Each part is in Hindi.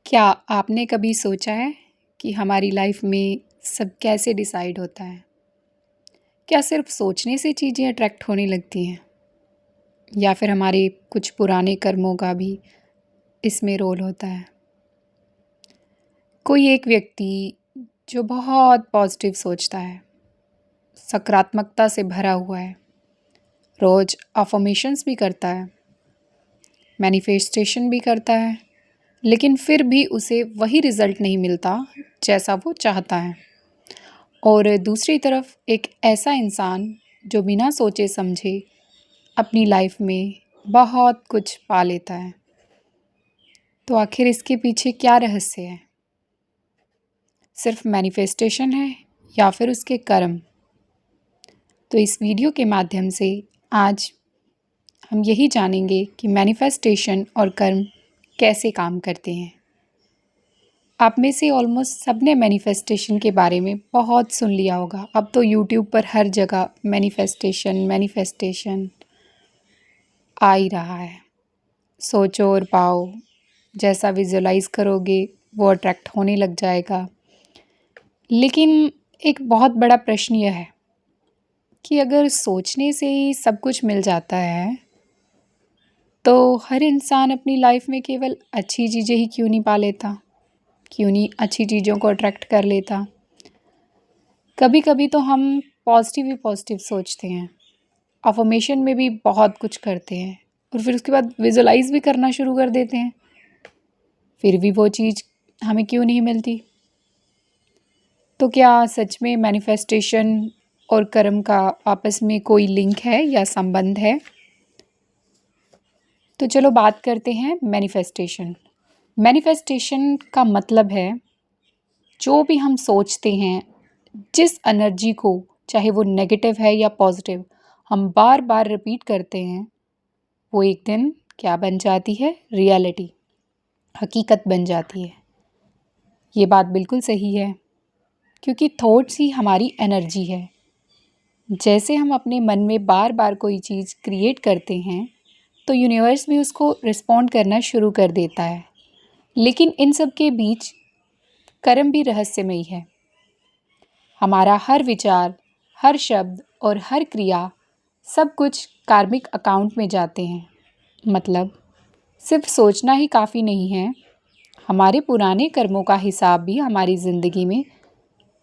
क्या आपने कभी सोचा है कि हमारी लाइफ में सब कैसे डिसाइड होता है? क्या सिर्फ सोचने से चीज़ें अट्रैक्ट होने लगती हैं या फिर हमारे कुछ पुराने कर्मों का भी इसमें रोल होता है? कोई एक व्यक्ति जो बहुत पॉजिटिव सोचता है, सकारात्मकता से भरा हुआ है, रोज अफर्मेशंस भी करता है, मैनिफेस्टेशन भी करता है, लेकिन फिर भी उसे वही रिज़ल्ट नहीं मिलता जैसा वो चाहता है। और दूसरी तरफ एक ऐसा इंसान जो बिना सोचे समझे अपनी लाइफ में बहुत कुछ पा लेता है। तो आखिर इसके पीछे क्या रहस्य है? सिर्फ मैनिफेस्टेशन है या फिर उसके कर्म? तो इस वीडियो के माध्यम से आज हम यही जानेंगे कि मैनिफेस्टेशन और कर्म कैसे काम करते हैं। आप में से ऑलमोस्ट सबने मैनिफेस्टेशन के बारे में बहुत सुन लिया होगा। अब तो यूट्यूब पर हर जगह मैनिफेस्टेशन मैनिफेस्टेशन आ ही रहा है। सोचो और पाओ, जैसा विजुअलाइज करोगे वो अट्रैक्ट होने लग जाएगा। लेकिन एक बहुत बड़ा प्रश्न यह है कि अगर सोचने से ही सब कुछ मिल जाता है तो हर इंसान अपनी लाइफ में केवल अच्छी चीज़ें ही क्यों नहीं पा लेता? क्यों नहीं अच्छी चीज़ों को अट्रैक्ट कर लेता? कभी कभी तो हम पॉजिटिव ही पॉजिटिव सोचते हैं, अफर्मेशन में भी बहुत कुछ करते हैं और फिर उसके बाद विजुअलाइज भी करना शुरू कर देते हैं, फिर भी वो चीज़ हमें क्यों नहीं मिलती? तो क्या सच में मैनिफेस्टेशन और कर्म का आपस में कोई लिंक है या संबंध है? तो चलो बात करते हैं मैनिफेस्टेशन। मैनिफेस्टेशन का मतलब है जो भी हम सोचते हैं, जिस एनर्जी को, चाहे वो नेगेटिव है या पॉजिटिव, हम बार बार रिपीट करते हैं, वो एक दिन क्या बन जाती है? रियलिटी, हकीकत बन जाती है। ये बात बिल्कुल सही है, क्योंकि थॉट्स ही हमारी एनर्जी है। जैसे हम अपने मन में बार बार कोई चीज़ क्रिएट करते हैं तो यूनिवर्स भी उसको रिस्पॉन्ड करना शुरू कर देता है। लेकिन इन सब के बीच कर्म भी रहस्यमयी है। हमारा हर विचार, हर शब्द और हर क्रिया, सब कुछ कार्मिक अकाउंट में जाते हैं। मतलब सिर्फ सोचना ही काफ़ी नहीं है, हमारे पुराने कर्मों का हिसाब भी हमारी ज़िंदगी में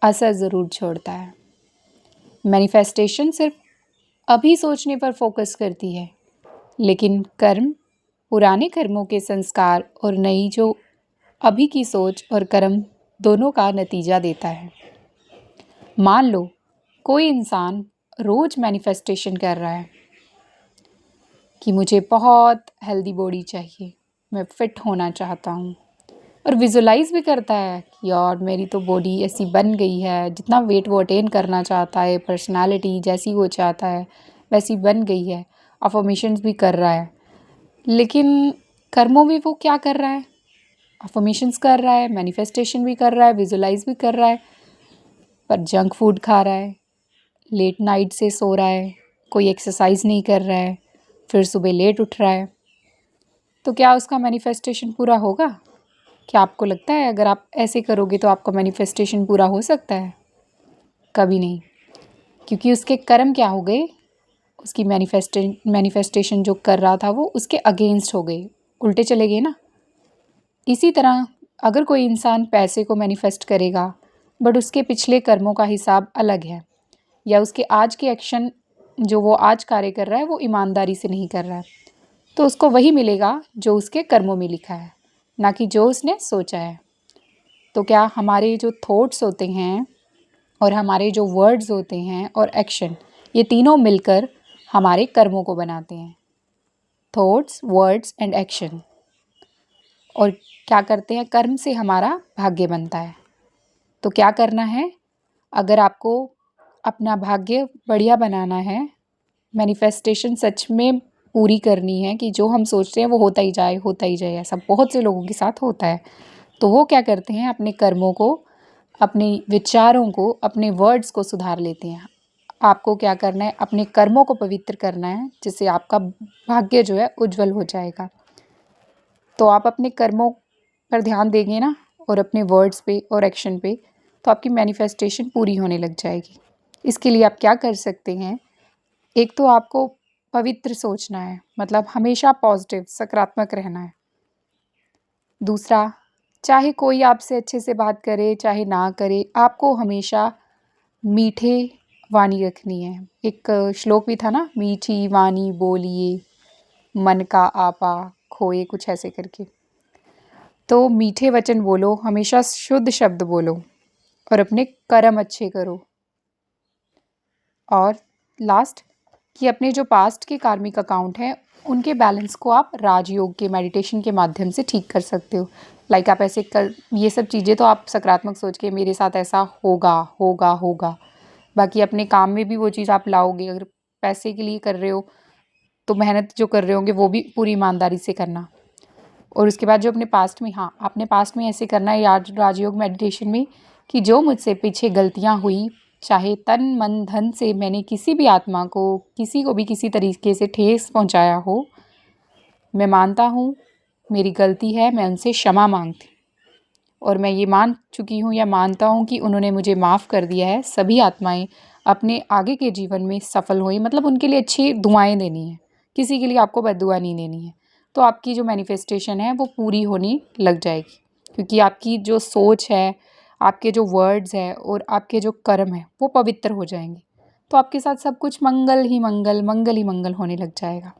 असर ज़रूर छोड़ता है। मैनिफेस्टेशन सिर्फ अभी सोचने पर फोकस करती है, लेकिन कर्म पुराने कर्मों के संस्कार और नई जो अभी की सोच और कर्म दोनों का नतीजा देता है। मान लो कोई इंसान रोज मैनिफेस्टेशन कर रहा है कि मुझे बहुत हेल्दी बॉडी चाहिए, मैं फिट होना चाहता हूँ, और विजुलाइज भी करता है कि यार मेरी तो बॉडी ऐसी बन गई है, जितना वेट वो अटेन करना चाहता है, पर्सनालिटी जैसी वो चाहता है वैसी बन गई है, अफर्मेशंस भी कर रहा है। लेकिन कर्मों में वो क्या कर रहा है? अफर्मेशंस कर रहा है, मैनिफेस्टेशन भी कर रहा है, विजुलाइज भी कर रहा है, पर जंक फूड खा रहा है, लेट नाइट से सो रहा है, कोई एक्सरसाइज नहीं कर रहा है, फिर सुबह लेट उठ रहा है। तो क्या उसका मैनिफेस्टेशन पूरा होगा? क्या आपको लगता है अगर आप ऐसे करोगे तो आपका मैनिफेस्टेशन पूरा हो सकता है? कभी नहीं, क्योंकि उसके कर्म क्या हो गए? उसकी मैनिफेस्टेशन जो कर रहा था वो उसके अगेंस्ट हो गए, उल्टे चले गए ना। इसी तरह अगर कोई इंसान पैसे को मैनिफेस्ट करेगा बट उसके पिछले कर्मों का हिसाब अलग है, या उसके आज के एक्शन जो वो आज कार्य कर रहा है वो ईमानदारी से नहीं कर रहा है, तो उसको वही मिलेगा जो उसके कर्मों में लिखा है, ना कि जो उसने सोचा है। तो क्या हमारे जो थॉट्स होते हैं और हमारे जो वर्ड्स होते हैं और एक्शन, ये तीनों मिलकर हमारे कर्मों को बनाते हैं। Thoughts, words and action. और क्या करते हैं? कर्म से हमारा भाग्य बनता है। तो क्या करना है? अगर आपको अपना भाग्य बढ़िया बनाना है, मैनिफेस्टेशन सच में पूरी करनी है कि जो हम सोचते हैं वो होता ही जाए, होता ही जाए, ऐसा बहुत से लोगों के साथ होता है, तो वो क्या करते हैं? अपने कर्मों को, अपने विचारों को, अपने वर्ड्स को सुधार लेते हैं। आपको क्या करना है? अपने कर्मों को पवित्र करना है, जिससे आपका भाग्य जो है उज्जवल हो जाएगा। तो आप अपने कर्मों पर ध्यान देंगे ना और अपने वर्ड्स पे और एक्शन पे, तो आपकी मैनिफेस्टेशन पूरी होने लग जाएगी। इसके लिए आप क्या कर सकते हैं, एक तो आपको पवित्र सोचना है, मतलब हमेशा पॉजिटिव सकारात्मक रहना है। दूसरा, चाहे कोई आपसे अच्छे से बात करे चाहे ना करे, आपको हमेशा मीठे वाणी रखनी है। एक श्लोक भी था ना, मीठी वाणी बोलिए मन का आपा खोए, कुछ ऐसे करके। तो मीठे वचन बोलो, हमेशा शुद्ध शब्द बोलो और अपने कर्म अच्छे करो। और लास्ट, कि अपने जो पास्ट के कार्मिक अकाउंट हैं उनके बैलेंस को आप राजयोग के मेडिटेशन के माध्यम से ठीक कर सकते हो। लाइक आप ऐसे कर, ये सब चीज़ें तो आप सकारात्मक सोच के मेरे साथ ऐसा होगा होगा होगा, बाकी अपने काम में भी वो चीज़ आप लाओगे। अगर पैसे के लिए कर रहे हो तो मेहनत जो कर रहे होंगे वो भी पूरी ईमानदारी से करना। और उसके बाद जो अपने पास्ट में, हाँ आपने पास्ट में ऐसे करना है राजयोग मेडिटेशन में, कि जो मुझसे पीछे गलतियाँ हुई, चाहे तन मन धन से मैंने किसी भी आत्मा को, किसी को भी किसी तरीके से ठेस पहुँचाया हो, मैं मानता हूँ मेरी गलती है, मैं उनसे क्षमा मांगती और मैं ये मान चुकी हूँ या मानता हूँ कि उन्होंने मुझे माफ़ कर दिया है। सभी आत्माएं अपने आगे के जीवन में सफल हुई, मतलब उनके लिए अच्छी दुआएं देनी है, किसी के लिए आपको बद्दुआ नहीं देनी है। तो आपकी जो मैनिफेस्टेशन है वो पूरी होने लग जाएगी, क्योंकि आपकी जो सोच है, आपके जो वर्ड्स हैं और आपके जो कर्म हैं वो पवित्र हो जाएंगे। तो आपके साथ सब कुछ मंगल ही मंगल, मंगल ही मंगल होने लग जाएगा।